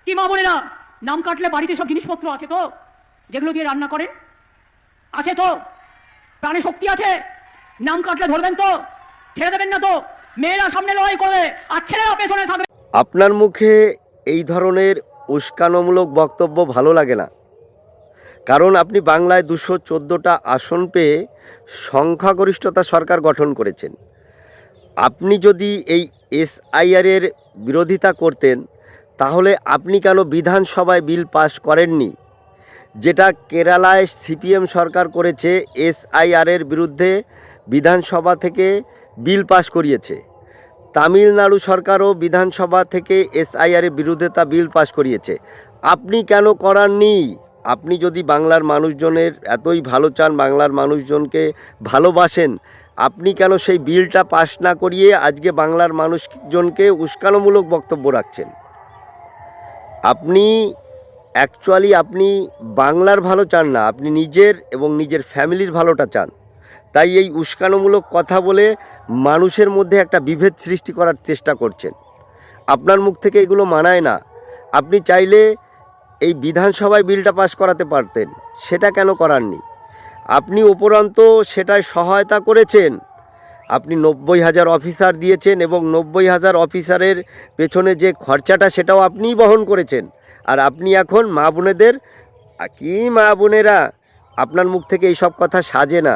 কি মা বোনেরা, নাম কাটলে বাড়িতে সব জিনিসপত্র আছে তো, যেগুলো দিয়ে রান্না করেন? আছে তো? প্রাণে শক্তি আছে? নাম কাটলে ধরবেন তো? ছেড়ে দেবেন না তো? মেয়েরা সামনে লড়াই করবে আর ছেলেরা পেছনে থাকবে। আপনার মুখে এই ধরনের উস্কানোমূলক বক্তব্য ভালো লাগে না, কারণ আপনি বাংলায় 214টা আসন পেয়ে সংখ্যাগরিষ্ঠতা সরকার গঠন করেছেন। আপনি যদি এই এসআইআরের বিরোধিতা করতেন, তাহলে আপনি কেন বিধানসভায় বিল পাস করেননি? যেটা কেরালায় সিপিএম সরকার করেছে, এসআইআরের বিরুদ্ধে বিধানসভা থেকে বিল পাস করিয়েছে। তামিলনাড়ু সরকারও বিধানসভা থেকে এসআইআরের বিরুদ্ধে তা বিল পাস করিয়েছে। আপনি কেন করাননি? আপনি যদি বাংলার মানুষজনের এতই ভালো চান, বাংলার মানুষজনকে ভালোবাসেন, আপনি কেন সেই বিলটা পাস না করিয়ে আজকে বাংলার মানুষজনকে উস্কানোমূলক বক্তব্য রাখছেন? আপনি আপনি বাংলার ভালো চান না, আপনি নিজের এবং নিজের ফ্যামিলির ভালোটা চান। তাই এই উস্কানোমূলক কথা বলে মানুষের মধ্যে একটা বিভেদ সৃষ্টি করার চেষ্টা করছেন। আপনার মুখ থেকে এগুলো মানায় না। আপনি চাইলে এই বিধানসভায় বিলটা পাস করাতে পারতেন, সেটা কেন করাননি? আপনি উপরন্ত সেটায় সহায়তা করেছেন। আপনি 90,000 অফিসার দিয়েছেন এবং 90,000 অফিসারের পেছনে যে খরচাটা সেটাও আপনিই বহন করেছেন। আর আপনি এখন মা বোনেদের, কি মা বোনেরা, আপনার মুখ থেকে এইসব কথা সাজে না।